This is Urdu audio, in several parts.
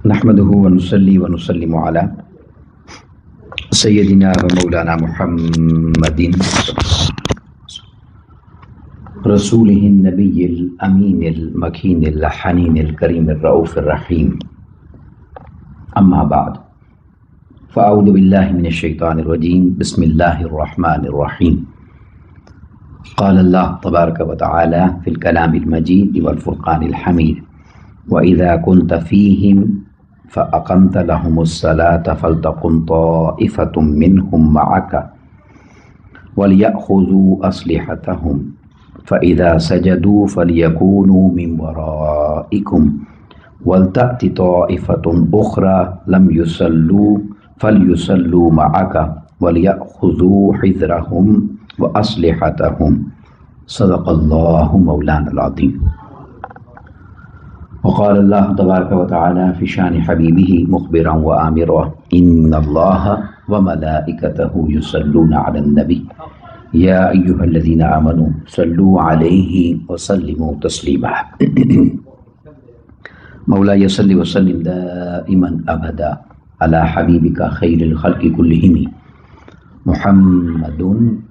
نحمده ونصلي ونسلم على سيدنا ومولانا محمد رسوله النبي الأمين المكين الحنين الكريم الرؤوف الرحيم. أما بعد، فأعوذ بالله من الشيطان الرجيم. بسم الله الرحمن الرحيم. قال الله تبارك وتعالى في الكلام المجيد والفرقان الحميد: وإذا كنت فيهم فأقمت لهم الصلاة فلتقم طائفة منهم معك وليأخذوا أسلحتهم فإذا سجدوا فليكونوا من ورائكم ولتأت طائفة أخرى لم يصلوا فليصلوا معك وليأخذوا حذرهم وأسلحتهم. صدق الله مولانا العظيم. وقال الله تبارك وتعالى في شان حبيبه مخبرا وآمرا: إن الله وملائكته يصلون على النبي يا أيها الذين آمنوا صلوا عليه وسلموا تسليما. مولاي صل وسلم دائما أبدا على حبيبك خير الخلق كلهم محمد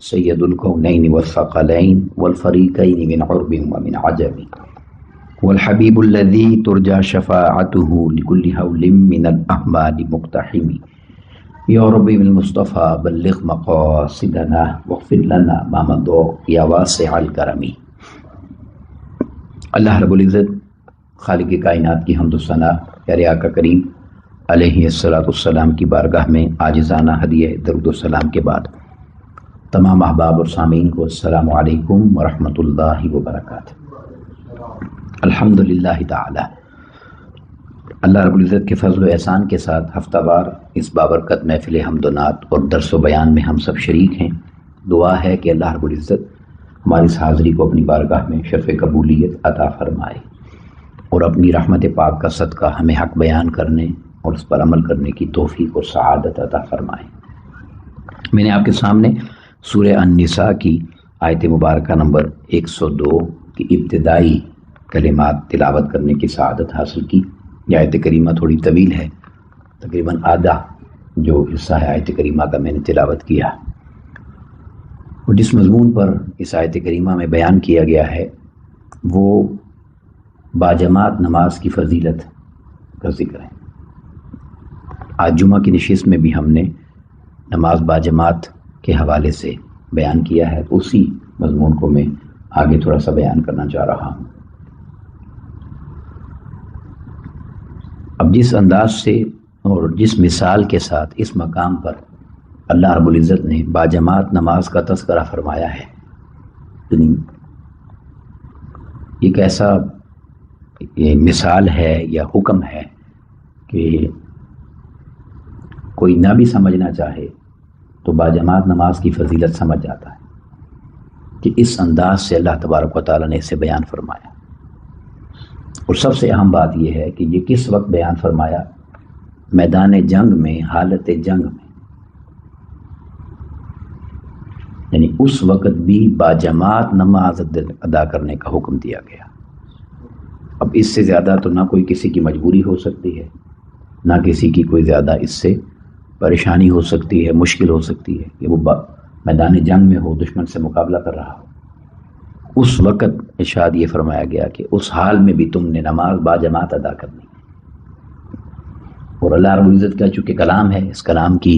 سيد الكونين والثقلين والفريقين من عرب ومن عجم والحبيب الذي ترجى شفاعته لكل هول من الأعمال مقتحم. يا ربي بالمصطفى بلغ مقاصدنا واغفر لنا ما مضى يا واسع الكرم. اللہ رب العزت خالق کائنات کی حمد و ثنا پیارے آقا کریم علیہ الصلوۃ والسلام کی بارگاہ میں عاجزانہ ہدیہ درود و سلام کے بعد تمام احباب اور سامعین کو السلام علیکم ورحمۃ اللہ وبرکاتہ. الحمدللہ تعالی اللہ رب العزت کے فضل و احسان کے ساتھ ہفتہ وار اس بابرکت محفل حمد و نعت اور درس و بیان میں ہم سب شریک ہیں. دعا ہے کہ اللہ رب العزت ہماری اس حاضری کو اپنی بارگاہ میں شرف قبولیت عطا فرمائے اور اپنی رحمت پاک کا صدقہ ہمیں حق بیان کرنے اور اس پر عمل کرنے کی توفیق اور سعادت عطا فرمائے. میں نے آپ کے سامنے سورہ النساء کی آیت مبارکہ نمبر 102 کی ابتدائی کلمات تلاوت کرنے کی سعادت حاصل کی. یہ آیت کریمہ تھوڑی طویل ہے، تقریباً آدھا جو حصہ ہے آیت کریمہ کا میں نے تلاوت کیا، اور جس مضمون پر اس آیت کریمہ میں بیان کیا گیا ہے وہ باجماعت نماز کی فضیلت کا ذکر ہے. آج جمعہ کی نشست میں بھی ہم نے نماز باجماعت کے حوالے سے بیان کیا ہے، اسی مضمون کو میں آگے تھوڑا سا بیان کرنا چاہ رہا ہوں. اب جس انداز سے اور جس مثال کے ساتھ اس مقام پر اللہ رب العزت نے باجماعت نماز کا تذکرہ فرمایا ہے، یہ کیسا یہ مثال ہے یا حکم ہے کہ کوئی نہ بھی سمجھنا چاہے تو باجماعت نماز کی فضیلت سمجھ جاتا ہے کہ اس انداز سے اللہ تبارک و تعالیٰ نے اسے بیان فرمایا. اور سب سے اہم بات یہ ہے کہ یہ کس وقت بیان فرمایا؟ میدان جنگ میں، حالت جنگ میں، یعنی اس وقت بھی باجماعت نماز ادا کرنے کا حکم دیا گیا. اب اس سے زیادہ تو نہ کوئی کسی کی مجبوری ہو سکتی ہے، نہ کسی کی کوئی زیادہ اس سے پریشانی ہو سکتی ہے، مشکل ہو سکتی ہے کہ وہ میدان جنگ میں ہو، دشمن سے مقابلہ کر رہا ہو. اس وقت ارشاد یہ فرمایا گیا کہ اس حال میں بھی تم نے نماز باجماعت ادا کرنی. اور اللہ رب العزت کا چونکہ کلام ہے، اس کلام کی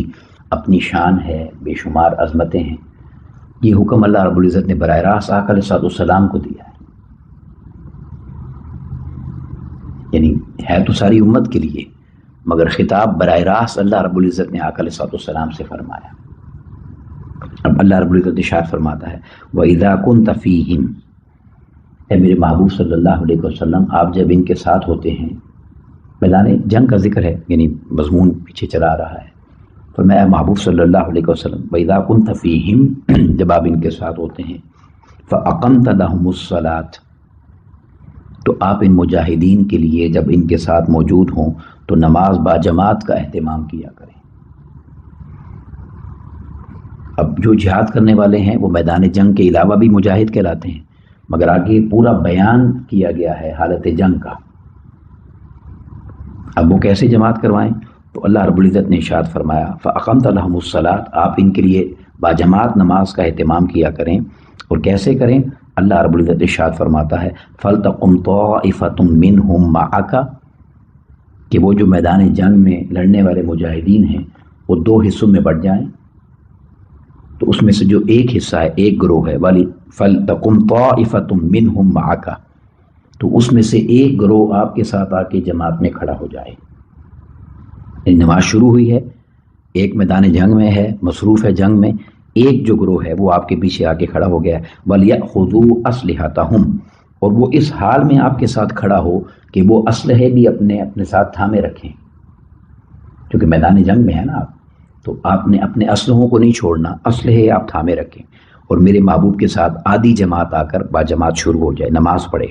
اپنی شان ہے، بے شمار عظمتیں ہیں. یہ حکم اللہ رب العزت نے براہ راست آقا علیہ السلام کو دیا ہے، یعنی ہے تو ساری امت کے لیے، مگر خطاب براہ راست اللہ رب العزت نے آقا علیہ السلام سے فرمایا. اب اللہ رب العزت ارشاد فرماتا ہے: وَإِذَا كُنْتَ فِيهِمْ، اے میرے محبوب صلی اللہ علیہ وسلم آپ جب ان کے ساتھ ہوتے ہیں. میدان جنگ کا ذکر ہے، یعنی مضمون پیچھے چلا رہا ہے. فرمایا محبوب صلی اللہ علیہ وسلم وَإِذَا كُنْتَ فِيهِمْ، جب آپ ان کے ساتھ ہوتے ہیں، فَأَقَمْتَ لَهُمُ الصَّلَاةَ، تو آپ ان مجاہدین کے لیے جب ان کے ساتھ موجود ہوں تو نماز باجماعت کا اہتمام کیا کریں. اب جو جہاد کرنے والے ہیں وہ میدان جنگ کے علاوہ بھی مجاہد کہلاتے ہیں، مگر آگے پورا بیان کیا گیا ہے حالت جنگ کا. اب وہ کیسے جماعت کروائیں؟ تو اللہ رب العزت نے ارشاد فرمایا فَأَقَمْتَ لَهُمُ الصَّلَاةَ، آپ ان کے لیے باجماعت نماز کا اہتمام کیا کریں۔ اور کیسے کریں؟ اللہ رب العزت ارشاد فرماتا ہے فَلْتَقُمْ طَائِفَةٌ مِّنْهُمْ مَعَكَ، کہ وہ جو میدان جنگ میں لڑنے والے مجاہدین ہیں وہ دو حصوں میں بٹ جائیں، تو اس میں سے جو ایک حصہ ہے، ایک گروہ ہے والی فَلْتَقُمْ طَائِفَةٌ مِّنْهُمْ مَعَكَ، تو اس میں سے ایک گروہ آپ کے ساتھ آ کے جماعت میں کھڑا ہو جائے۔ نماز شروع ہوئی ہے، ایک میدان جنگ میں ہے، مصروف ہے جنگ میں، ایک جو گروہ ہے وہ آپ کے پیچھے آ کے کھڑا ہو گیا ہے وَلْيَأْخُذُوا أَسْلِحَتَهُمْ، اور وہ اس حال میں آپ کے ساتھ کھڑا ہو کہ وہ اسلحے بھی اپنے ساتھ تھامے رکھیں، کیونکہ میدان جنگ میں ہے نا آپ، تو آپ نے اپنے اسلحوں کو نہیں چھوڑنا، اسلحے آپ تھامے رکھیں، اور میرے محبوب کے ساتھ آدھی جماعت آ کر باجماعت شروع ہو جائے، نماز پڑھے۔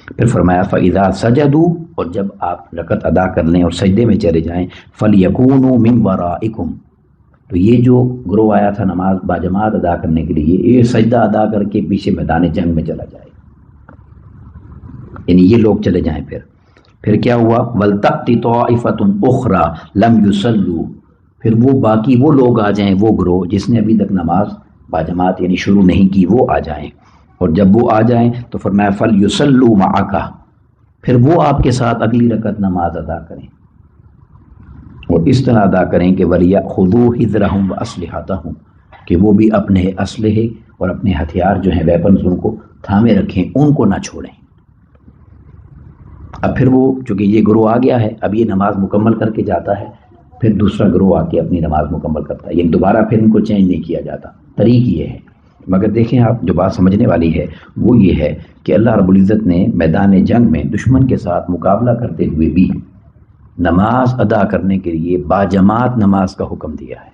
پھر فرمایا فَإِذَا سَجَدُوا، اور جب آپ رکعت ادا کر لیں اور سجدے میں چلے جائیں فَلْيَكُونُوا مِنْ وَرَائِكُمْ، تو یہ جو گروہ آیا تھا نماز باجماعت ادا کرنے کے لیے، یہ سجدہ ادا کر کے پیچھے میدان جنگ میں چلا جائے، یعنی یہ لوگ چلے جائیں۔ پھر کیا ہوا وَلْتَأْتِ طَائِفَةٌ أُخْرَى لَمْ يُصَلُّوا، پھر وہ باقی وہ لوگ آ جائیں، وہ گروہ جس نے ابھی تک نماز باجماعت یعنی شروع نہیں کی، وہ آ جائیں، اور جب وہ آ جائیں تو فرمایا فَلْيُصَلُّوا مَعَكَ، پھر وہ آپ کے ساتھ اگلی رکعت نماز ادا کریں، اور اس طرح ادا کریں کہ وَلْيَأْخُذُوا حِذْرَهُمْ وَأَسْلِحَتَهُمْ، کہ وہ بھی اپنے اسلحے اور اپنے ہتھیار جو ہیں ویپنز ان کو تھامے رکھیں، ان کو نہ چھوڑیں۔ اب پھر وہ چونکہ یہ گروہ آ گیا ہے، اب یہ نماز مکمل کر کے جاتا ہے، پھر دوسرا گروہ آ کے اپنی نماز مکمل کرتا ہے، یہ دوبارہ پھر ان کو چینج نہیں کیا جاتا، طریق یہ ہے۔ مگر دیکھیں آپ، جو بات سمجھنے والی ہے وہ یہ ہے کہ اللہ رب العزت نے میدان جنگ میں دشمن کے ساتھ مقابلہ کرتے ہوئے بھی نماز ادا کرنے کے لیے باجماعت نماز کا حکم دیا ہے،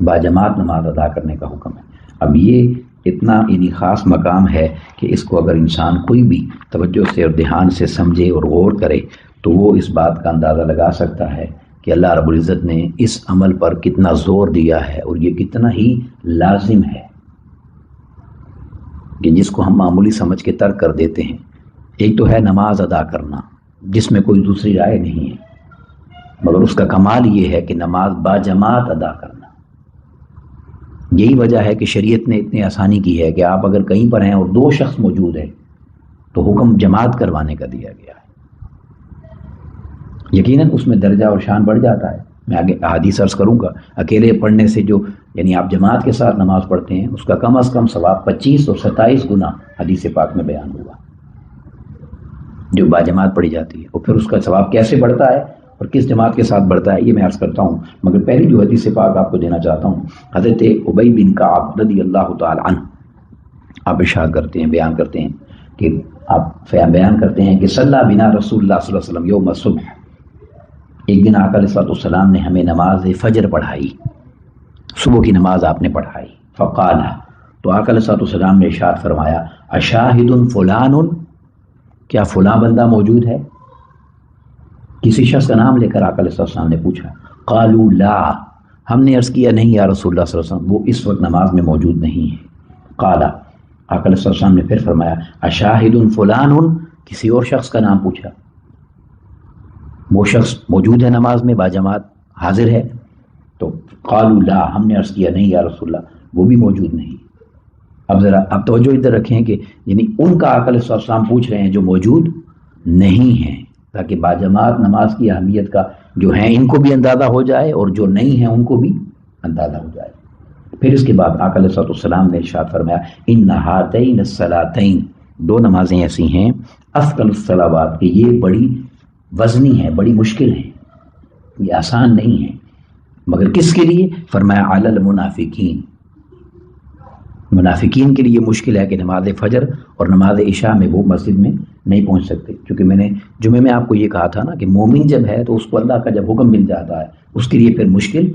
باجماعت نماز ادا کرنے کا حکم ہے۔ اب یہ اتنا یعنی خاص مقام ہے کہ اس کو اگر انسان کوئی بھی توجہ سے اور دھیان سے سمجھے اور غور کرے تو وہ اس بات کا اندازہ لگا سکتا ہے کہ اللہ رب العزت نے اس عمل پر کتنا زور دیا ہے، اور یہ کتنا ہی لازم ہے، کہ جس کو ہم معمولی سمجھ کے ترک کر دیتے ہیں۔ ایک تو ہے نماز ادا کرنا جس میں کوئی دوسری رائے نہیں ہے، مگر اس کا کمال یہ ہے کہ نماز باجماعت ادا کرنا۔ یہی وجہ ہے کہ شریعت نے اتنی آسانی کی ہے کہ آپ اگر کہیں پر ہیں اور دو شخص موجود ہیں تو حکم جماعت کروانے کا دیا گیا ہے۔ یقیناً اس میں درجہ اور شان بڑھ جاتا ہے، میں آگے احادیث عرض کروں گا۔ اکیلے پڑھنے سے جو یعنی آپ جماعت کے ساتھ نماز پڑھتے ہیں اس کا کم از کم ثواب 25 اور 27 گنا حدیث پاک میں بیان ہوا جو باجماعت پڑھی جاتی ہے۔ اور پھر اس کا ثواب کیسے بڑھتا ہے اور کس جماعت کے ساتھ بڑھتا ہے یہ میں عرض کرتا ہوں، مگر پہلی جو حدیث پاک آپ کو دینا چاہتا ہوں، حضرت ابی بن کعب رضی اللہ تعالی عنہ آپ ارشاد کرتے ہیں، بیان کرتے ہیں کہ آپ بیان کرتے ہیں کہ صلی بنا رسول اللہ صلی اللہ علیہ وسلم یوم الصبح، ایک دن آقا علیہ الصلوۃ والسلام نے ہمیں نماز فجر پڑھائی، صبح کی نماز آپ نے پڑھائی۔ فقال، تو آقا علیہ الصلوۃ والسلام نے ارشاد فرمایا اشاہد فلان، کیا فلاں بندہ موجود ہے؟ کسی شخص کا نام لے کر آقا علیہ السلام نے پوچھا۔ قالوا لا، ہم نے عرض کیا نہیں یا رسول اللہ صلی اللہ علیہ وسلم، وہ اس وقت نماز میں موجود نہیں ہے۔ قال، آقا علیہ السلام نے پھر فرمایا اشاہد فلان، کسی اور شخص کا نام پوچھا، وہ شخص موجود ہے نماز میں باجماعت حاضر ہے؟ تو قالوا لا، ہم نے عرض کیا نہیں یا رسول اللہ، وہ بھی موجود نہیں۔ اب ذرا اب توجہ ادھر رکھیں کہ یعنی ان کا آقا علیہ السلام پوچھ رہے ہیں جو موجود نہیں ہیں، تاکہ باجماعت نماز کی اہمیت کا جو ہیں ان کو بھی اندازہ ہو جائے اور جو نہیں ہیں ان کو بھی اندازہ ہو جائے۔ پھر اس کے بعد آقا علیہ السلام نے ارشاد فرمایا ان ہاتین الصلاتین، دو نمازیں ایسی ہیں افضل الصلوات، کہ یہ بڑی وزنی ہے، بڑی مشکل ہیں، یہ آسان نہیں ہے، مگر کس کے لیے؟ فرمایا علی المنافقین، منافقین کے لیے مشکل ہے کہ نماز فجر اور نماز عشاء میں وہ مسجد میں نہیں پہنچ سکتے، کیونکہ میں نے جمعے میں آپ کو یہ کہا تھا نا کہ مومن جب ہے تو اس کو اللہ کا جب حکم مل جاتا ہے اس کے لیے پھر مشکل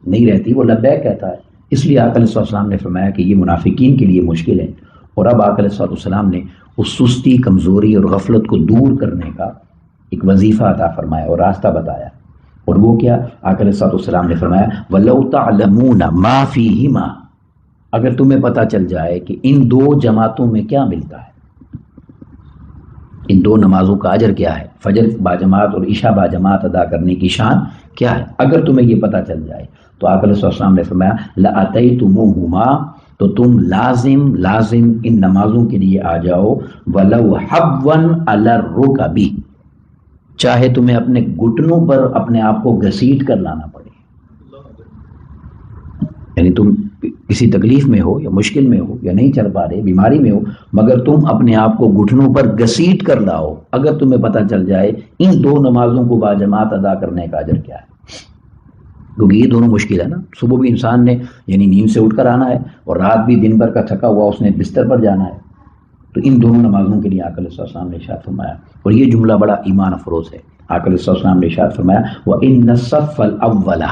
نہیں رہتی، وہ لبیک کہتا ہے۔ اس لیے آقا علیہ السلام نے فرمایا کہ یہ منافقین کے لیے مشکل ہے، اور اب آقا علیہ السلام نے اس سستی، کمزوری اور غفلت کو دور کرنے کا ایک وظیفہ عطا فرمایا اور راستہ بتایا، اور وہ کیا؟ آقا علیہ السلام نے فرمایا وَلَوْ تَعْلَمُونَ مَا فِيهِمَا، اگر تمہیں پتہ چل جائے کہ ان دو جماعتوں میں کیا ملتا ہے، ان دو نمازوں کا اجر کیا ہے، فجر باجماعت اور عشاء باجماعت ادا کرنے کی شان کیا ہے، اگر تمہیں یہ پتہ چل جائے تو آقا علیہ السلام نے فرمایا لَأَتَيْتُمُوهُمَا، تو تم لازم ان نمازوں کے لیے آ جاؤ، وَلَوْ حَبًّا عَلَى الرُّكَبِ، چاہے تمہیں اپنے گھٹنوں پر اپنے آپ کو گھسیٹ کر لانا پڑے، یعنی تم کسی تکلیف میں ہو یا مشکل میں ہو یا نہیں چل پا رہے، بیماری میں ہو، مگر تم اپنے آپ کو گھٹنوں پر گھسیٹ کر لاؤ، اگر تمہیں پتہ چل جائے ان دو نمازوں کو باجماعت ادا کرنے کا اجر کیا ہے، کیونکہ یہ دونوں مشکل ہے نا، صبح بھی انسان نے یعنی نیند سے اٹھ کر آنا ہے اور رات بھی دن بھر کا تھکا ہوا اس نے بستر پر جانا ہے، تو ان دونوں نمازوں کے لیے آقا علیہ السلام نے ارشاد فرمایا، اور یہ جملہ بڑا ایمان افروز ہے، آقا علیہ السلام نے ارشاد فرمایا وَإِنَّ الصَّفَّ الْأَوَّلَ،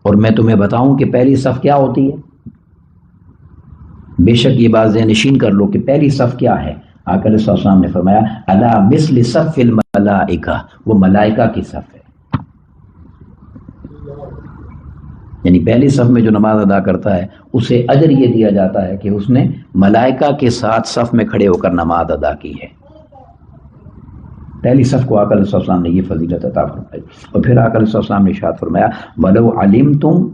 اور میں تمہیں بتاؤں کہ پہلی صف کیا ہوتی ہے، بے شک یہ بات ذہن نشین کر لو کہ پہلی صف کیا ہے، آقا علیہ السلام نے فرمایا عَلَى مِثْلِ صَفِّ الْمَلَائِکَہ، وہ ملائکہ کی صف ہے، یعنی پہلی صف میں جو نماز ادا کرتا ہے اسے اجر یہ دیا جاتا ہے کہ اس نے ملائکہ کے ساتھ صف میں کھڑے ہو کر نماز ادا کی ہے، پہلی صف کو آقا علیہ السلام نے یہ فضیلت عطا فرمائی، اور پھر آقا علیہ السلام نے ارشاد فرمایا وَلَوْ عَلِمْتُمْ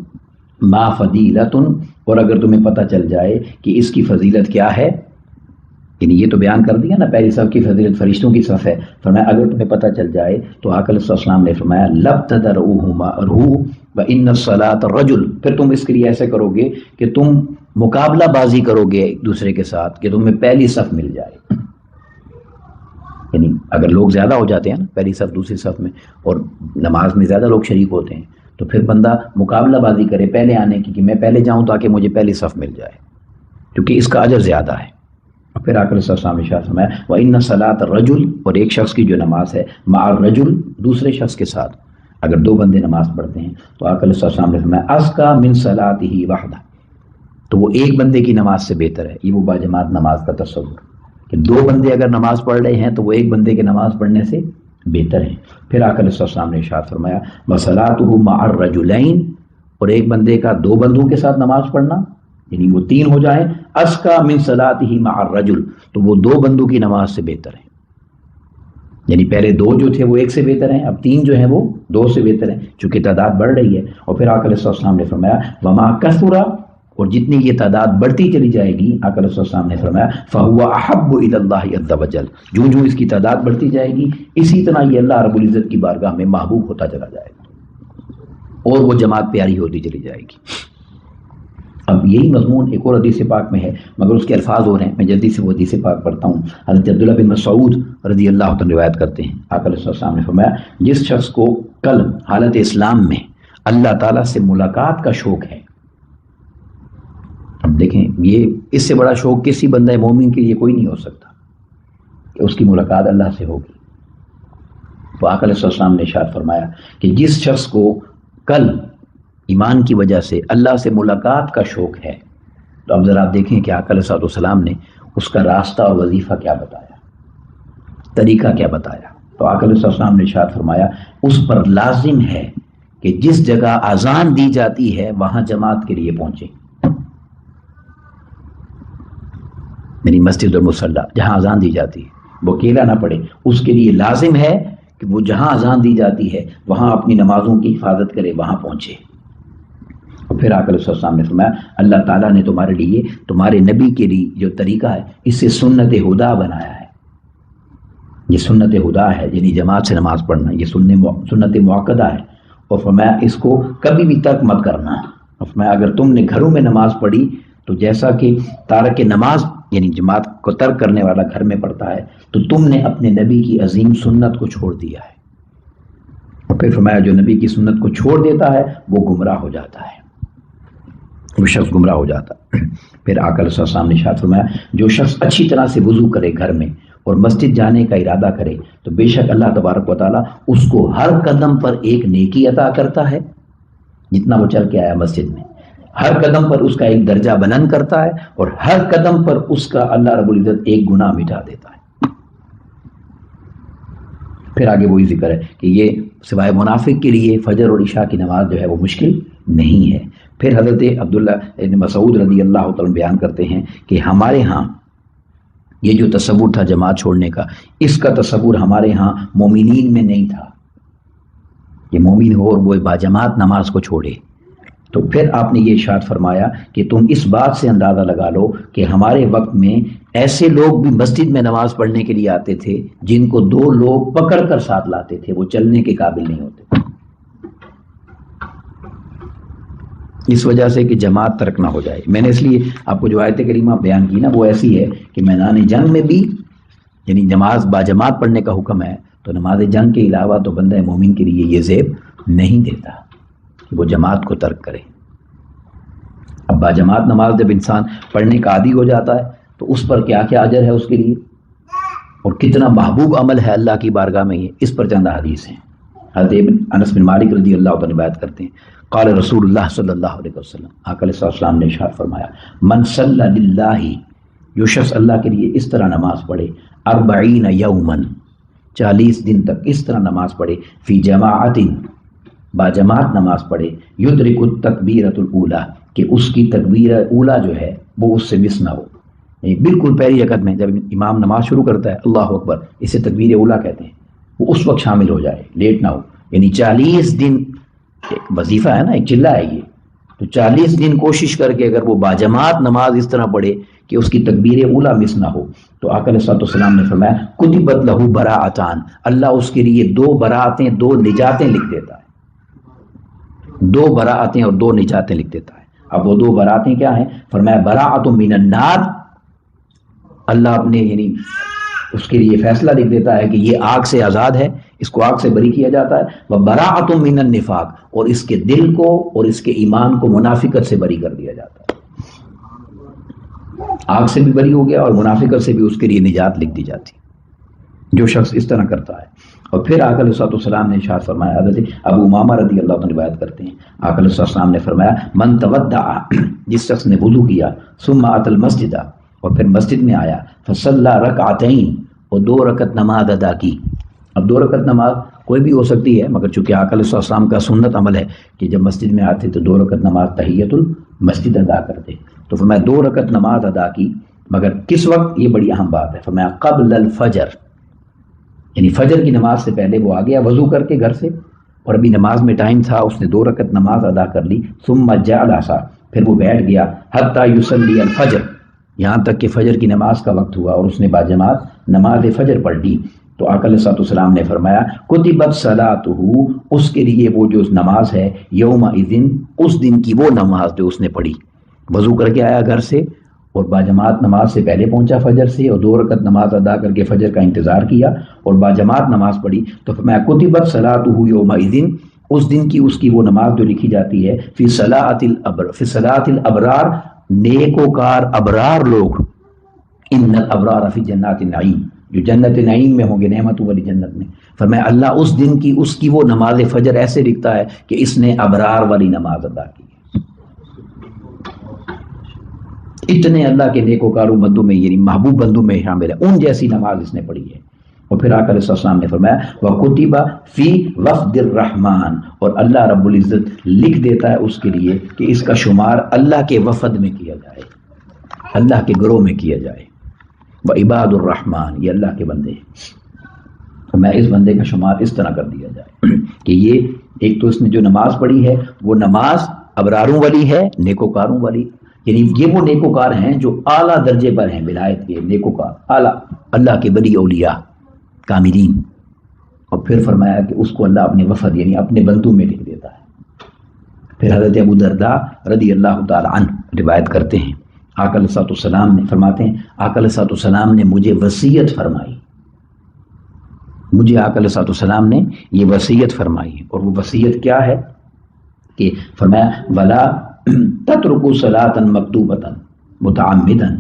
مَا فَضِيلَةٌ، اور اگر تمہیں پتہ چل جائے کہ اس کی فضیلت کیا ہے، یعنی یہ تو بیان کر دیا نا پہلی صف کی فضیلت فرشتوں کی صف ہے، فرمایا اگر تمہیں پتہ چل جائے تو آقا علیہ السلام نے فرمایا لَابْتَدَرُوهُ وَإِنَّ الصَّلَاةَ الرَّجُلِ، پھر تم اس کے لیے ایسے کرو گے کہ تم مقابلہ بازی کرو گے ایک دوسرے کے ساتھ کہ تمہیں پہلی صف مل جائے، یعنی اگر لوگ زیادہ ہو جاتے ہیں نا پہلی صف دوسری صف میں اور نماز میں زیادہ لوگ شریک ہوتے ہیں تو پھر بندہ مقابلہ بازی کرے پہلے آنے کی کہ میں پہلے جاؤں تاکہ مجھے پہلی صف مل جائے، کیونکہ اس کا اجر زیادہ ہے، اور پھر آقا علیہ السلام نے ارشاد فرمایا وَإِنَّ صَلَاةَ الرَّجُلِ، اور ایک شخص کی جو نماز ہے مع الرجل، دوسرے شخص کے ساتھ، اگر دو بندے نماز پڑھتے ہیں تو آقا علیہ السلام نے فرمایا اَزْكَىٰ مِن صَلَاتِهِ وَحْدَهُ، تو وہ ایک بندے کی نماز سے بہتر ہے، یہ وہ باجماعت نماز کا تصور کہ دو بندے اگر نماز پڑھ رہے ہیں تو وہ ایک بندے کے نماز پڑھنے سے بہتر ہے، پھر آقا علیہ السلام نے ارشاد فرمایا وَصَلَاتُهُ مَعَ الرَّجُلَيْنِ، اور ایک بندے کا دو بندوں کے ساتھ نماز پڑھنا یعنی وہ تین ہو جائیں، اَزْكَىٰ مِن صَلَاتِهِ مَعَ الرَّجُلِ، تو وہ دو بندوں کی نماز سے بہتر ہے، یعنی پہلے دو جو تھے وہ ایک سے بہتر ہیں، اب تین جو ہیں وہ دو سے بہتر ہیں، چونکہ تعداد بڑھ رہی ہے، اور پھر آقا علیہ السلام نے فرمایا وَمَا كَثُرَ، اور جتنی یہ تعداد بڑھتی چلی جائے گی، آقا علیہ السلام نے فرمایا فَهُوَ أَحَبُّ إِلَى اللَّهِ عَزَّ وَجَلَّ، جو اس کی تعداد بڑھتی جائے گی اسی طرح یہ اللہ رب العزت کی بارگاہ میں محبوب ہوتا چلا جائے گا اور وہ جماعت پیاری ہوتی چلی جائے گی۔ اب یہی مضمون ایک اور حدیث پاک میں ہے مگر اس کے الفاظ اور ہیں، میں جلدی سے وہ حدیث پاک پڑھتا ہوں۔ حضرت عبداللہ بن مسعود رضی اللہ عنہ روایت کرتے ہیں، آقا علیہ السلام نے فرمایا جس شخص کو کل حالت اسلام میں اللہ تعالیٰ سے ملاقات کا شوق ہے، اب دیکھیں یہ اس سے بڑا شوق کسی بندہ مومن کے لیے کوئی نہیں ہو سکتا کہ اس کی ملاقات اللہ سے ہوگی، تو آقا علیہ السلام نے ارشاد فرمایا کہ جس شخص کو کل ایمان کی وجہ سے اللہ سے ملاقات کا شوق ہے، تو اب ذرا آپ دیکھیں کہ آقا علیہ السلام نے اس کا راستہ اور وظیفہ کیا بتایا، طریقہ کیا بتایا، تو آقا علیہ السلام نے ارشاد فرمایا اس پر لازم ہے کہ جس جگہ اذان دی جاتی ہے وہاں جماعت کے لیے پہنچے، یعنی مسجد اور مصلی جہاں اذان دی جاتی ہے وہ اکیلا نہ پڑھے، اس کے لیے لازم ہے کہ وہ جہاں اذان دی جاتی ہے وہاں اپنی نمازوں کی حفاظت کرے، وہاں پہنچے۔ اور پھر آقا علیہ السلام نے فرمایا اللہ تعالیٰ نے تمہارے لیے تمہارے نبی کے لیے جو طریقہ ہے اس سے سنت ہدا بنایا ہے، یہ سنت ہدا ہے یعنی جماعت سے نماز پڑھنا، یہ سنت موقدہ ہے، اور فرمایا اس کو کبھی بھی ترک مت کرنا، اور فرمایا اگر تم نے گھروں میں نماز پڑھی تو جیسا کہ تارک نماز یعنی جماعت کو ترک کرنے والا گھر میں پڑھتا ہے تو تم نے اپنے نبی کی عظیم سنت کو چھوڑ دیا ہے، اور پھر فرمایا جو نبی کی سنت کو چھوڑ دیتا ہے وہ گمراہ ہو جاتا ہے، وہ شخص گمراہ ہو جاتا ہے۔ پھر آقا علیہ السلام نے ارشاد فرمایا جو شخص اچھی طرح سے وضو کرے گھر میں اور مسجد جانے کا ارادہ کرے تو بے شک اللہ تبارک و تعالیٰ اس کو ہر قدم پر ایک نیکی عطا کرتا ہے، جتنا وہ چل کے آیا مسجد میں ہر قدم پر اس کا ایک درجہ بلند کرتا ہے، اور ہر قدم پر اس کا اللہ رب العزت ایک گناہ مٹا دیتا ہے۔ پھر آگے وہی ذکر ہے کہ یہ سوائے منافق کے لیے فجر اور عشاء کی نماز جو ہے وہ مشکل نہیں ہے۔ پھر حضرت عبداللہ بن مسعود رضی اللہ تعالیٰ بیان کرتے ہیں کہ ہمارے ہاں یہ جو تصور تھا جماعت چھوڑنے کا، اس کا تصور ہمارے ہاں مومنین میں نہیں تھا کہ مومن ہو اور وہ باجماعت نماز کو چھوڑے۔ تو پھر آپ نے یہ ارشاد فرمایا کہ تم اس بات سے اندازہ لگا لو کہ ہمارے وقت میں ایسے لوگ بھی مسجد میں نماز پڑھنے کے لیے آتے تھے جن کو 2 لوگ پکڑ کر ساتھ لاتے تھے، وہ چلنے کے قابل نہیں ہوتے، اس وجہ سے کہ جماعت ترک نہ ہو جائے۔ میں نے اس لیے آپ کو جو آیت کریمہ بیان کی نا وہ ایسی ہے کہ میدان جنگ میں بھی یعنی نماز باجماعت پڑھنے کا حکم ہے، تو نماز جنگ کے علاوہ تو بندہ مومن کے لیے یہ زیب نہیں دیتا کہ وہ جماعت کو ترک کرے۔ اب باجماعت نماز جب انسان پڑھنے کا عادی ہو جاتا ہے تو اس پر کیا کیا اجر ہے اس کے لیے، اور کتنا محبوب عمل ہے اللہ کی بارگاہ میں، یہ اس پر چند حدیث ہیں۔ حضرت انس بن مالک رضی اللہ عنہ روایت کرتے ہیں، قال رسول اللہ صلی اللہ علیہ وسلم، آقا علیہ السلام نے ارشاد فرمایا، من صلی للہ، جو شخص اللہ کے لیے اس طرح نماز پڑھے، 40 یوما، 40 دن تک اس طرح نماز پڑھے، فی جماعت، باجماعت نماز پڑھے، یدرک التکبیرۃ الاولی، کہ اس کی تکبیر اولا جو ہے وہ اس سے مس نہ ہو، یعنی بالکل پہلی رکعت میں جب امام نماز شروع کرتا ہے اللہ اکبر، اسے تکبیر اولا کہتے ہیں، وہ اس وقت شامل ہو جائے، لیٹ نہ ہو۔ یعنی 40 دن ایک وظیفہ ہے نا، ایک چلہ ہے یہ، تو 40 دن کوشش کر کے اگر وہ باجماعت نماز اس طرح پڑھے کہ اس کی تکبیر اولا مس نہ ہو، تو آقا علیہ السلام نے فرمایا کتبت لہ براءتان، اللہ اس کے لیے 2 براءتیں 2 نجاتیں لکھ دیتا ہے، 2 براءتیں اور 2 نجاتیں لکھ دیتا ہے۔ اب وہ 2 براءتیں کیا ہیں؟ فرمایا براءت من النار، اللہ اپنے یعنی اس کے لیے فیصلہ لکھ دیتا ہے کہ یہ آگ سے آزاد ہے، اس کو آگ سے بری کیا جاتا ہے، وبراءۃ من النفاق، اور اس کے دل کو اور اس کے ایمان کو منافقت سے بری کر دیا جاتا ہے، آگ سے بھی بری ہو گیا اور منافقت سے بھی اس کے لیے نجات لکھ دی جاتی ہے جو شخص اس طرح کرتا ہے۔ اور پھر آقا علیہ السلام نے ارشاد فرمایا، حضرت ابو امامہ رضی اللہ عنہ روایت کرتے ہیں، آقا علیہ السلام نے فرمایا من تودع، جس شخص نے وضو کیا، ثم اتى المسجد، اور پھر مسجد میں آیا، فصلی رکعتین، اور 2 رکعت نماز ادا کی۔ اب 2 رکعت نماز کوئی بھی ہو سکتی ہے، مگر چونکہ آقا علیہ السلام کا سنت عمل ہے کہ جب مسجد میں آتے تو 2 رکعت نماز تحیۃ المسجد ادا کرتے، تو فرمایا 2 رکعت نماز ادا کی، مگر کس وقت؟ یہ بڑی اہم بات ہے، فرمایا قبل الفجر، یعنی فجر کی نماز سے پہلے وہ آ گیا وضو کر کے گھر سے، اور ابھی نماز میں ٹائم تھا، اس نے 2 رکعت نماز ادا کر لی، ثم جلس، پھر وہ بیٹھ گیا، حتی یصلی الفجر، یہاں تک کہ فجر کی نماز کا وقت ہوا اور اس نے باجماعت نماز فجر پڑھ لی، تو آقا علیہ السلام نے فرمایا کتبت صلاتہ، اس کے لیے وہ جو نماز ہے، یومئذ، اس دن کی وہ نماز جو اس نے پڑھی، وضو کر کے آیا گھر سے اور باجماعت نماز سے پہلے پہنچا فجر سے، اور 2 رکعت نماز ادا کر کے فجر کا انتظار کیا اور باجماعت نماز پڑھی، تو فرمایا کتبت صلاتہ یومئذ، اس دن کی اس کی وہ نماز جو لکھی جاتی ہے، فی صلاۃ الابرار، نیکوکار ابرار لوگ، ان الابرار فی جنات النعیم، جو جنت نعیم میں ہوں گے، نعمتوں والی جنت میں، فرمایا اللہ اس دن کی اس کی وہ نماز فجر ایسے لکھتا ہے کہ اس نے ابرار والی نماز ادا کی ہے۔ اتنے اللہ کے نیکوکاروں بندوں میں یعنی محبوب بندوں میں شامل ہے، ان جیسی نماز اس نے پڑھی ہے۔ اور پھر آقا علیہ السلام نے فرمایا وَكُتِبَ فِي وَفْدِ الرحمن، اور اللہ رب العزت لکھ دیتا ہے اس کے لیے کہ اس کا شمار اللہ کے وفد میں کیا جائے، اللہ کے گروہ میں کیا جائے، وعباد الرحمن، یہ اللہ کے بندے ہیں، تو میں اس بندے کا شمار اس طرح کر دیا جائے کہ یہ ایک تو اس نے جو نماز پڑھی ہے وہ نماز ابراروں والی ہے، نیکوکاروں والی، یعنی یہ وہ نیکوکار ہیں جو اعلیٰ درجے پر ہیں، ولایت کے نیکوکار، اعلیٰ اللہ کے بڑی اولیاء کاملین۔ اور پھر فرمایا کہ اس کو اللہ اپنے وفد یعنی اپنے بندوں میں لکھ دیتا ہے۔ پھر حضرت ابو درداء رضی اللہ تعالی عنہ روایت کرتے ہیں، آقا علیہ السلام نے فرماتے ہیں، آقا علیہ السلام نے مجھے وصیت فرمائی، مجھے آقا علیہ السلام نے یہ وصیت فرمائی، اور وہ وصیت کیا ہے کہ فرمایا ولا تترکوا صلاۃ مکتوبۃ متعمدا،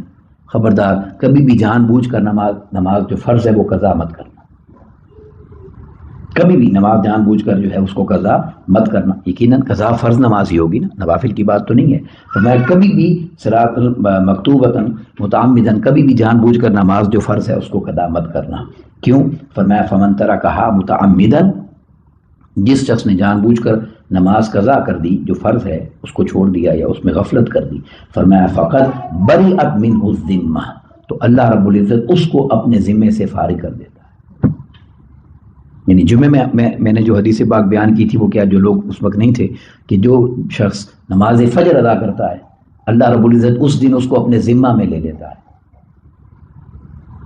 خبردار کبھی بھی جان بوجھ کر نماز جو فرض ہے وہ قضا مت کرنا، کبھی بھی نماز جان بوجھ کر جو ہے اس کو قضا مت کرنا، یقیناً قضا فرض نماز ہی ہوگی نا، نوافل کی بات تو نہیں ہے، فرمایا کبھی بھی صلاۃ مکتوبۃ متعمدا، کبھی بھی جان بوجھ کر نماز جو فرض ہے اس کو قضا مت کرنا۔ کیوں؟ فرمایا فمن ترکھا متعمدا، جس شخص نے جان بوجھ کر نماز قضا کر دی جو فرض ہے اس کو چھوڑ دیا یا اس میں غفلت کر دی، فرمایا فقط بریئت منہ الذمہ، تو اللہ رب العزت اس کو اپنے ذمے سے فارغ کر دیتا ہے. یعنی جمعے میں نے جو حدیث پاک بیان کی تھی وہ کیا، جو لوگ اس وقت نہیں تھے، کہ جو شخص نماز فجر ادا کرتا ہے اللہ رب العزت اس دن اس کو اپنے ذمہ میں لے لیتا ہے.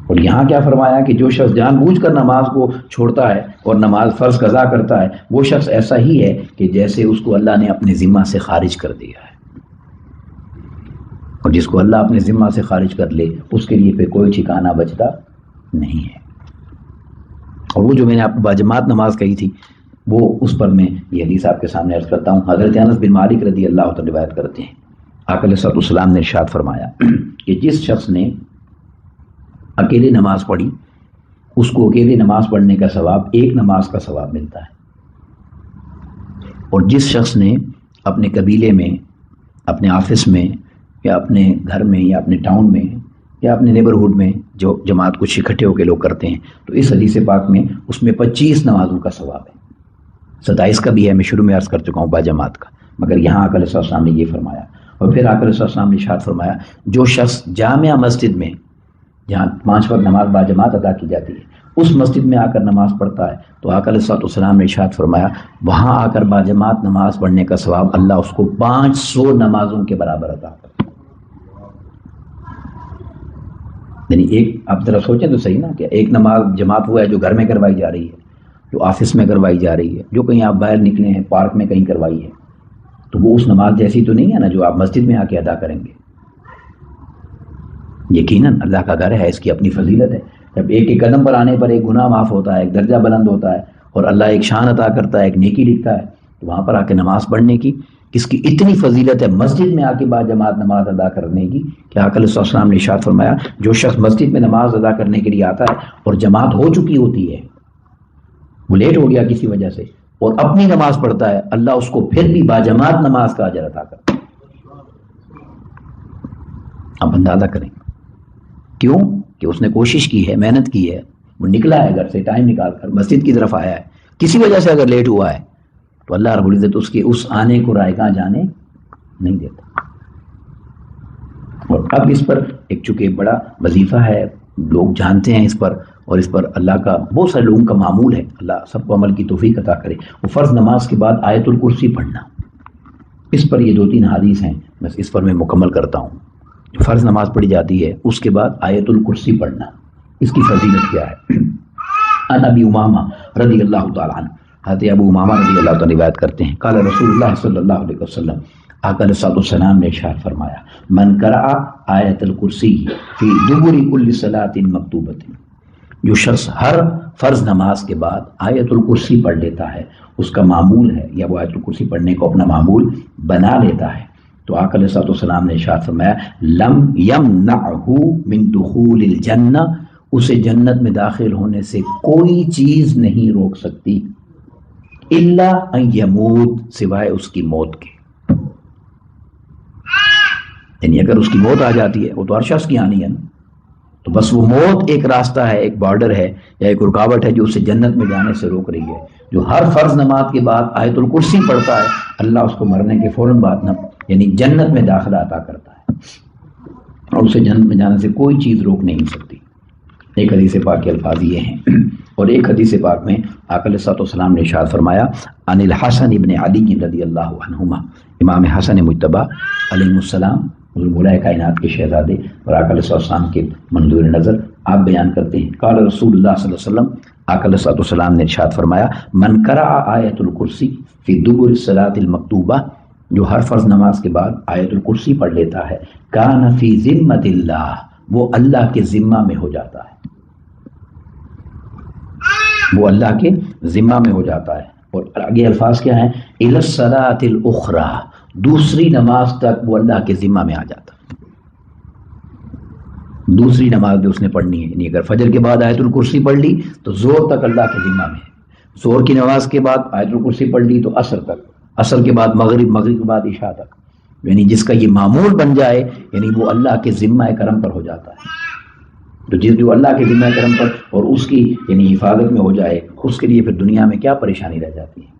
اور یہاں کیا فرمایا کہ جو شخص جان بوجھ کر نماز کو چھوڑتا ہے اور نماز فرض قضا کرتا ہے وہ شخص ایسا ہی ہے کہ جیسے اس کو اللہ نے اپنے ذمہ سے خارج کر دیا ہے. اور جس کو اللہ اپنے ذمہ سے خارج کر لے اس کے لیے پھر کوئی ٹھکانہ بچتا نہیں ہے. اور وہ جو میں نے آپ کو باجماعت نماز کہی تھی وہ اس پر میں یہ حدیث آپ کے سامنے عرض کرتا ہوں. حضرت انس بن مالک رضی اللہ عنہ روایت کرتے ہیں آقا علیہ الصلوۃ والسلام نے ارشاد فرمایا کہ جس شخص نے اکیلے نماز پڑھی اس کو اکیلے نماز پڑھنے کا ثواب ایک نماز کا ثواب ملتا ہے. اور جس شخص نے اپنے قبیلے میں، اپنے آفس میں یا اپنے گھر میں یا اپنے ٹاؤن میں یا اپنے نیبرہڈ میں جو جماعت کچھ اکٹھے ہو کے لوگ کرتے ہیں تو اس حدیث پاک میں اس میں 25 نمازوں کا ثواب ہے. 27 کا بھی ہے، میں شروع میں عرض کر چکا ہوں باجماعت کا، مگر یہاں آقا علیہ السلام نے یہ فرمایا. اور پھر آقا علیہ السلام نے ارشاد فرمایا جو شخص جامع مسجد میں جہاں 5 وقت نماز باجماعت ادا کی جاتی ہے اس مسجد میں آ کر نماز پڑھتا ہے تو آقا علیہ السلام نے ارشاد فرمایا وہاں آ کر باجماعت نماز پڑھنے کا ثواب اللہ اس کو 500 نمازوں کے برابر عطا کرتا ہے. یعنی ایک آپ ذرا سوچیں تو صحیح نا کہ ایک نماز جماعت ہوا ہے جو گھر میں کروائی جا رہی ہے، جو آفس میں کروائی جا رہی ہے، جو کہیں آپ باہر نکلے ہیں پارک میں کہیں کروائی ہے، تو وہ اس نماز جیسی تو نہیں ہے نا جو آپ مسجد میں آ کے ادا کریں گے. یقیناً اللہ کا گھر ہے، اس کی اپنی فضیلت ہے. جب ایک ایک قدم پر آنے پر ایک گناہ معاف ہوتا ہے، ایک درجہ بلند ہوتا ہے اور اللہ ایک شان عطا کرتا ہے، ایک نیکی لکھتا ہے، تو وہاں پر آ کے نماز پڑھنے کی اس کی اتنی فضیلت ہے مسجد میں آ کے باجماعت نماز ادا کرنے کی کہ آقا علیہ السلام نے ارشاد فرمایا جو شخص مسجد میں نماز ادا کرنے کے لیے آتا ہے اور جماعت ہو چکی ہوتی ہے، وہ لیٹ ہو گیا کسی وجہ سے اور اپنی نماز پڑھتا ہے، اللہ اس کو پھر بھی باجماعت نماز کا اجر عطا کرتا ہے. اب اندازہ کریں کیوں کہ اس نے کوشش کی ہے، محنت کی ہے، وہ نکلا ہے گھر سے ٹائم نکال کر مسجد کی طرف آیا ہے، کسی وجہ سے اگر لیٹ ہوا ہے تو اللہ رب العزت اس کے اس آنے کو رائگاں جانے نہیں دیتا. اور اب اس پر ایک چونکہ بڑا وظیفہ ہے، لوگ جانتے ہیں اس پر، اور اس پر اللہ کا بہت سارے لوگوں کا معمول ہے، اللہ سب کو عمل کی توفیق عطا کرے. وہ فرض نماز کے بعد آیت الکرسی پڑھنا، اس پر یہ 2-3 حدیث ہیں، بس اس پر میں مکمل کرتا ہوں. جو فرض نماز پڑھی جاتی ہے اس کے بعد آیت الکرسی پڑھنا، اس کی فضیلت کیا ہے. عن ابی امامہ رضی اللہ تعالیٰ عنہ، حضرت ابو امامہ رضی اللہ تعالیٰ روایت کرتے ہیں قال رسول اللہ صلی اللہ علیہ وسلم، آقا علیہ السلام نے ارشاد فرمایا من قرأ آیت الکرسی فی دبر کل صلاۃ مکتوبۃ، جو شخص ہر فرض نماز کے بعد آیت الکرسی پڑھ لیتا ہے، اس کا معمول ہے یا وہ آیت الکرسی پڑھنے کو اپنا معمول بنا لیتا ہے، تو آقا علیہ السلام نے ارشاد فرمایا لم یمنعہ من دخول الجنہ، اسے جنت میں داخل ہونے سے کوئی چیز نہیں روک سکتی الا ان یموت، سوائے اس کی موت کے. یعنی اگر اس کی موت آ جاتی ہے، وہ تو ہر شخص کی آنی ہے نا، تو بس وہ موت ایک راستہ ہے، ایک بارڈر ہے یا ایک رکاوٹ ہے جو اسے جنت میں جانے سے روک رہی ہے. جو ہر فرض نماز کے بعد آیت الکرسی پڑھتا ہے اللہ اس کو مرنے کے فوراً بعد یعنی جنت میں داخلہ عطا کرتا ہے اور اسے جنت میں جانے سے کوئی چیز روک نہیں سکتی. ایک حدیث پاک کے الفاظ یہ ہیں اور ایک حدیث پاک میں آقا علیہ السلام نے ارشاد فرمایا عن الحسن ابن علی رضی اللہ عنہما، امام حسن مجتبی علیہ السلام مولا کائنات کے شہزادے اور آقا علیہ السلام کے منظور نظر، آپ بیان کرتے ہیں قال رسول اللہ صلی اللہ علیہ وسلم، آقا علیہ السلام نے ارشاد فرمایا من قرأ آیت الکرسی فی دبر الصلاۃ المکتوبہ، جو ہر فرض نماز کے بعد آیت الکرسی پڑھ لیتا ہے کان فی ذمۃ اللہ، وہ اللہ کے ذمہ میں ہو جاتا ہے، وہ اللہ کے ذمہ میں ہو جاتا ہے. اور آگے الفاظ کیا ہیں الی الصلاۃ الاخری، دوسری نماز تک وہ اللہ کے ذمہ میں آ جاتا ہے. دوسری نماز جو اس نے پڑھنی ہے، یعنی اگر فجر کے بعد آیت الکرسی پڑھ لی تو زور تک اللہ کے ذمہ میں ہے، زور کی نماز کے بعد آیت الکرسی پڑھ لی تو عصر تک، عصر کے بعد مغرب، مغرب کے بعد عشاء تک. یعنی جس کا یہ معمول بن جائے یعنی وہ اللہ کے ذمہ کرم پر ہو جاتا ہے. تو جو اللہ کے ذمہ کرم پر اور اس کی یعنی حفاظت میں ہو جائے، اس کے لیے پھر دنیا میں کیا پریشانی رہ جاتی ہے.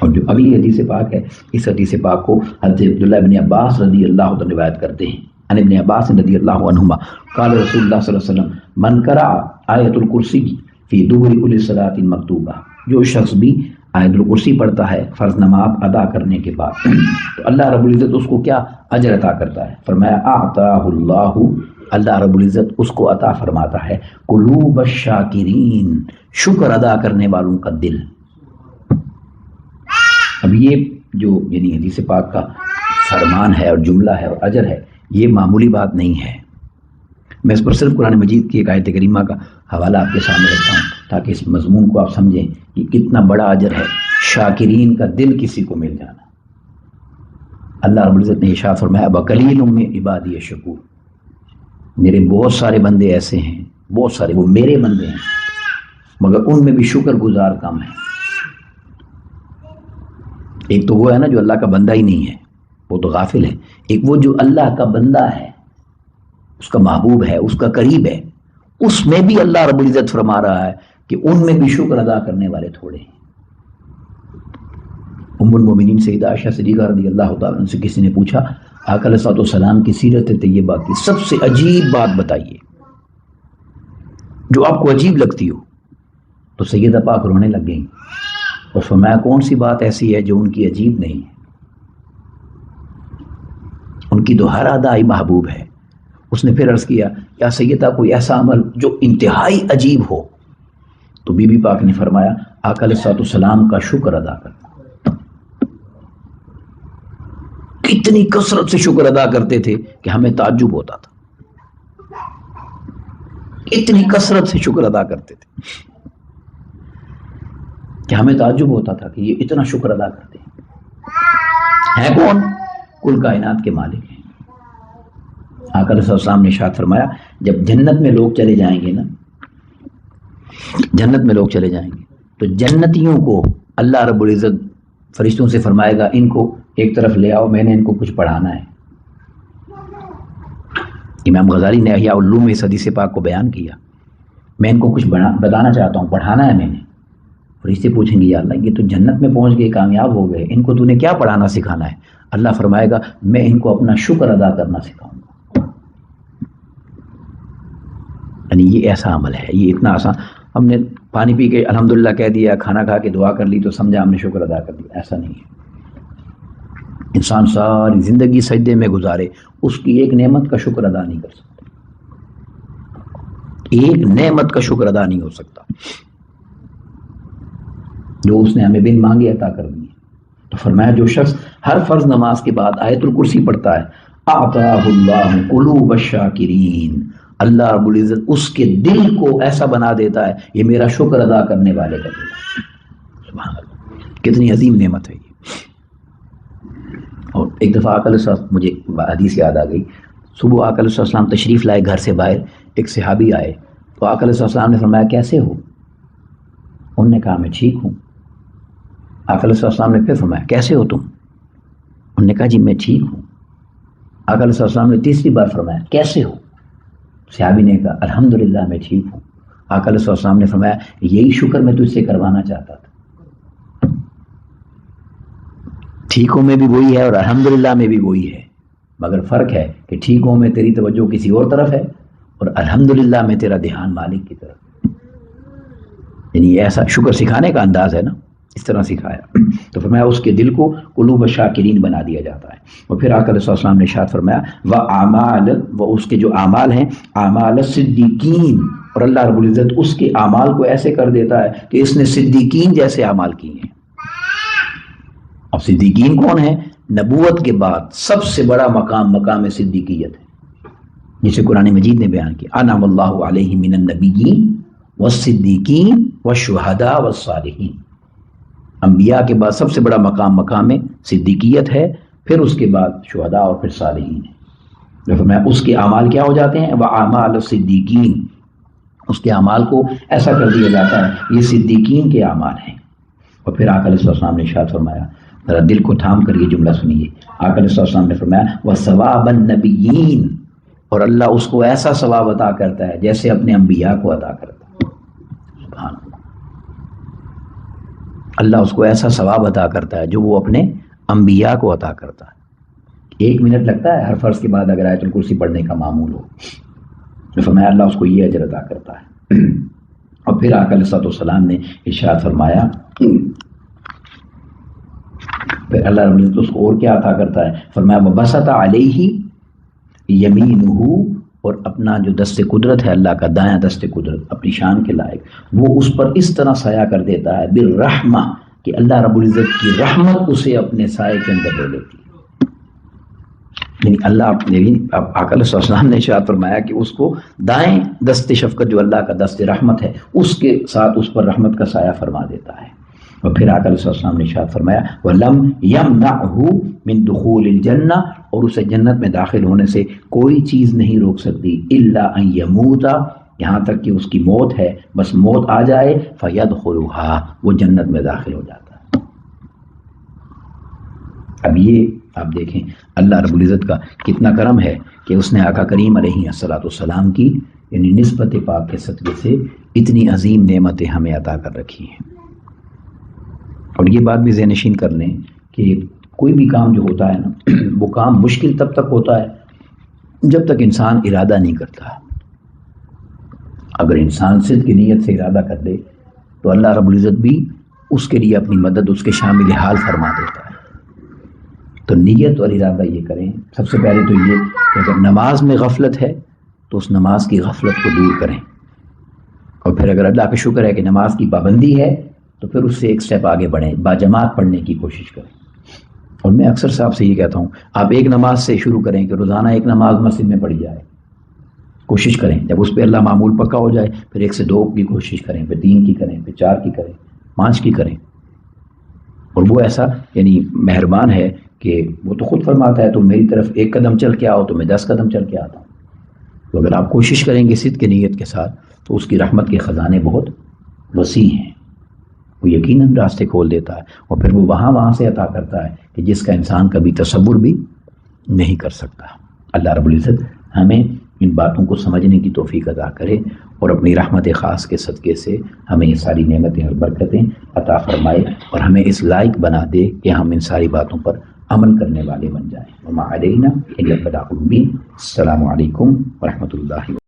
اور جو اگلی حدیث پاک ہے، اس حدیث پاک کو حضرت عبداللہ بن عباس رضی اللہ عنہ روایت کرتے ہیں عن ابن عباس رضی اللہ عنہما قال رسول اللہ صلی اللہ علیہ وسلم من قرأ آیت الکرسی فی دبر کل صلاۃ مکتوبہ، جو شخص بھی آیت الکرسی پڑھتا ہے فرض نماز ادا کرنے کے بعد تو اللہ رب العزت اس کو کیا اجر عطا کرتا ہے؟ فرمایا اعطاہ اللہ، اللہ رب العزت اس کو عطا فرماتا ہے قلوب الشاکرین، شکر ادا کرنے والوں کا دل۔ اب یہ جو یعنی حدیث پاک کا فرمان ہے اور جملہ ہے اور اجر ہے، یہ معمولی بات نہیں ہے۔ میں اس پر صرف قرآن مجید کی ایک آیت کریمہ کا حوالہ آپ کے سامنے رکھتا ہوں تاکہ اس مضمون کو آپ سمجھیں کہ کتنا بڑا اجر ہے شاکرین کا دل کسی کو مل جانا۔ اللہ رب العزت نے ارشاد فرمایا وَقَلِيلٌ مِّنْ عِبَادِيَ الشَّكُورُ، میرے بہت سارے بندے ایسے ہیں، بہت سارے وہ میرے بندے ہیں مگر ان میں بھی شکر گزار کم ہے۔ ایک تو وہ ہے نا جو اللہ کا بندہ ہی نہیں ہے، وہ تو غافل ہے، ایک وہ جو اللہ کا بندہ ہے، اس کا محبوب ہے، اس کا قریب ہے، اس میں بھی اللہ رب العزت فرما رہا ہے کہ ان میں بھی شکر ادا کرنے والے تھوڑے ہیں۔ ام المومنین سیدہ عائشہ صدیقہ رضی اللہ تعالیٰ عنہ سے کسی نے پوچھا آقا علیہ الصلوۃ والسلام کی سیرت طیبہ کی سب سے عجیب بات بتائیے جو آپ کو عجیب لگتی ہو، تو سیدہ پاک رونے لگ گئیں اور فرمایا کون سی بات ایسی ہے جو ان کی عجیب نہیں ہے؟ ان کی تو ہر ادا ہی محبوب ہے۔ اس نے پھر عرض کیا یا سیدہ کوئی ایسا عمل جو انتہائی عجیب ہو؟ تو بی بی پاک نے فرمایا آقا علیہ الصلوۃ والسلام کا شکر ادا کرنا۔ اتنی کثرت سے شکر ادا کرتے تھے کہ ہمیں تعجب ہوتا تھا، اتنی کثرت سے شکر ادا کرتے تھے کہ ہمیں تعجب ہوتا تھا کہ یہ اتنا شکر ادا کرتے ہیں کون؟ کل کائنات کے مالک ہیں۔ آقا علیہ السلام نے ارشاد فرمایا جب جنت میں لوگ چلے جائیں گے نا، جنت میں لوگ چلے جائیں گے تو جنتیوں کو اللہ رب العزت فرشتوں سے فرمائے گا ان کو ایک طرف لے آؤ، میں نے ان کو کچھ پڑھانا ہے۔ امام غزالی نے احیاء العلوم میں اس حدیث پاک کو بیان کیا، میں ان کو کچھ بتانا چاہتا ہوں، پڑھانا ہے میں نے۔ فرشتے پوچھیں گے یا اللہ یہ تو جنت میں پہنچ گئے، کامیاب ہو گئے، ان کو تو نے کیا پڑھانا سکھانا ہے؟ اللہ فرمائے گا میں ان کو اپنا شکر ادا کرنا سکھاؤں گا۔ یعنی یہ ایسا عمل ہے، یہ اتنا آسان، ہم نے پانی پی کے الحمدللہ کہہ دیا، کھانا کھا کے دعا کر لی تو سمجھا ہم نے شکر ادا کر دیا، ایسا نہیں ہے۔ انسان ساری زندگی سجدے میں گزارے، اس کی ایک نعمت کا شکر ادا نہیں کر سکتا، ایک نعمت کا شکر ادا نہیں ہو سکتا جو اس نے ہمیں بن مانگے عطا کر دی۔ تو فرمایا جو شخص ہر فرض نماز کے بعد آیت الکرسی پڑھتا ہے اعطاہ اللہ قلوب الشاکرین، اللہ رب العزت اس کے دل کو ایسا بنا دیتا ہے یہ میرا شکر ادا کرنے والے کا دل ہے۔ سبحان اللہ، کتنی عظیم نعمت ہے یہ۔ اور ایک دفعہ آقا علیہ السلام، مجھے حدیث یاد آ گئی، صبح آقا علیہ السلام تشریف لائے گھر سے باہر، ایک صحابی آئے تو آقا علیہ السلام نے فرمایا کیسے ہو؟ انہوں نے کہا میں ٹھیک ہوں۔ آقا علیہ السلام نے پھر فرمایا کیسے ہو تم؟ انہوں نے کہا جی میں ٹھیک ہوں۔ آقا علیہ السلام نے تیسری بار فرمایا کیسے ہو؟ صحابی نے کہا الحمدللہ میں ٹھیک ہوں۔ آقا علیہ السلام نے فرمایا یہی شکر میں تجھ سے کروانا چاہتا تھا، ٹھیک ہوں میں بھی وہی ہے اور الحمدللہ میں بھی وہی ہے، مگر فرق ہے کہ ٹھیک ہوں میں تیری توجہ کسی اور طرف ہے اور الحمدللہ میں تیرا دھیان مالک کی طرف۔ یعنی ایسا شکر سکھانے کا انداز ہے نا، اس طرح سکھایا تو فرمایا اس کے دل کو قلوب الشاکرین بنا دیا جاتا ہے۔ اور پھر آقا علیہ السلام نے ارشاد فرمایا وَأَعْمَالِ، وہ اس کے جو اعمال ہیں اعمال صدیقین، اور اللہ رب العزت اس کے اعمال کو ایسے کر دیتا ہے کہ اس نے صدیقین جیسے اعمال کیے ہیں۔ اب صدیقین کون ہیں؟ نبوت کے بعد سب سے بڑا مقام صدیقیت ہے، جسے قرآن مجید نے بیان کیا انعم اللہ علیہم من النبیین والصدیقین والشہداء والصالحین۔ انبیاء کے بعد سب سے بڑا مقام صدیقیت ہے، پھر اس کے بعد شہداء اور پھر صالحین ہے۔ جو فرمایا اس کے اعمال کیا ہو جاتے ہیں وَأَعْمَالُ الصِّدِّيقِينَ، اس کے اعمال کو ایسا کر دیا جاتا ہے یہ صدیقین کے اعمال ہیں۔ اور پھر آقا علیہ السلام نے ارشاد فرمایا، ذرا دل کو تھام کر یہ جملہ سنیے، آقا علیہ السلام نے فرمایا وَثَوَابَ النَّبِيِّينَ، اور اللہ اس کو ایسا ثواب عطا کرتا ہے جیسے اپنے انبیاء کو عطا کرتا ہے۔ سبحان اللہ، اللہ اس کو ایسا ثواب عطا کرتا ہے جو وہ اپنے انبیاء کو عطا کرتا ہے۔ 1 منٹ لگتا ہے ہر فرض کے بعد اگر آیت الکرسی پڑھنے کا معمول ہو، فرمایا اللہ اس کو یہ اجر عطا کرتا ہے۔ اور پھر آقا علیہ الصلوۃ والسلام نے ارشاد فرمایا، پھر اللہ رب العزت اس کو اور کیا عطا کرتا ہے، فرمایا وَبَسَطَ عَلَيْهِ يَمِينُهُ، اور اپنا جو دست قدرت ہے اللہ کا دایاں دست قدرت اپنی شان کے لائق، وہ اس پر اس طرح سایہ کر دیتا ہے بالرحمہ کہ اللہ رب العزت کی رحمت اسے اپنے سائے کے اندر لے لیتی ہے۔ یعنی اللہ نے بھی آقا علیہ السلام نے ارشاد فرمایا کہ اس کو دائیں دست شفقت جو اللہ کا دست رحمت ہے اس کے ساتھ اس پر رحمت کا سایہ فرما دیتا ہے۔ اور پھر آقا علیہ السلام نے ارشاد فرمایا وَلَمْ يَمْنَعْهُ مِنْ دُخُولِ الْجَنَّةِ، اور اسے جنت میں داخل ہونے سے کوئی چیز نہیں روک سکتی إِلَّا أَن يَمُوتَ، یہاں تک کہ اس کی موت ہے، بس موت آ جائے فَيَدْخُلُهَا، وہ جنت میں داخل ہو جاتا ہے۔ اب یہ آپ دیکھیں اللہ رب العزت کا کتنا کرم ہے کہ اس نے آقا کریم علیہ الصلوۃ والسلام کی یعنی نسبت پاک کے صدقے سے اتنی عظیم نعمتیں ہمیں عطا کر رکھی ہیں۔ اور یہ بات بھی ذہن نشین کر لیں کہ کوئی بھی کام جو ہوتا ہے نا وہ کام مشکل تب تک ہوتا ہے جب تک انسان ارادہ نہیں کرتا۔ اگر انسان صدق کی نیت سے ارادہ کر دے تو اللہ رب العزت بھی اس کے لیے اپنی مدد اس کے شامل حال فرما دیتا ہے۔ تو نیت اور ارادہ یہ کریں۔ سب سے پہلے تو یہ کہ اگر نماز میں غفلت ہے تو اس نماز کی غفلت کو دور کریں، اور پھر اگر اللہ کا شکر ہے کہ نماز کی پابندی ہے تو پھر اس سے ایک سٹیپ آگے بڑھیں، باجماعت پڑھنے کی کوشش کریں۔ اور میں اکثر صاحب سے یہ کہتا ہوں آپ ایک نماز سے شروع کریں کہ روزانہ ایک نماز مسجد میں پڑھی جائے، کوشش کریں، جب اس پہ اللہ معمول پکا ہو جائے پھر 1 سے 2 کی کوشش کریں، پھر 3 کی کریں، پھر 4 کی کریں، 5 کی کریں۔ اور وہ ایسا یعنی مہربان ہے کہ وہ تو خود فرماتا ہے تم میری طرف 1 قدم چل کے آؤ تو میں 10 قدم چل کے آتا ہوں۔ تو اگر آپ کوشش کریں گے صدق کی نیت کے ساتھ تو اس کی رحمت کے خزانے بہت وسیع ہیں، وہ یقیناً راستے کھول دیتا ہے، اور پھر وہ وہاں سے عطا کرتا ہے کہ جس کا انسان کبھی تصور بھی نہیں کر سکتا۔ اللہ رب العزت ہمیں ان باتوں کو سمجھنے کی توفیق عطا کرے اور اپنی رحمت خاص کے صدقے سے ہمیں یہ ساری نعمتیں اور برکتیں عطا فرمائے، اور ہمیں اس لائق بنا دے کہ ہم ان ساری باتوں پر عمل کرنے والے بن جائیں۔ وما علینا الا البلاغ المبین۔ السلام علیکم ورحمۃ اللہ۔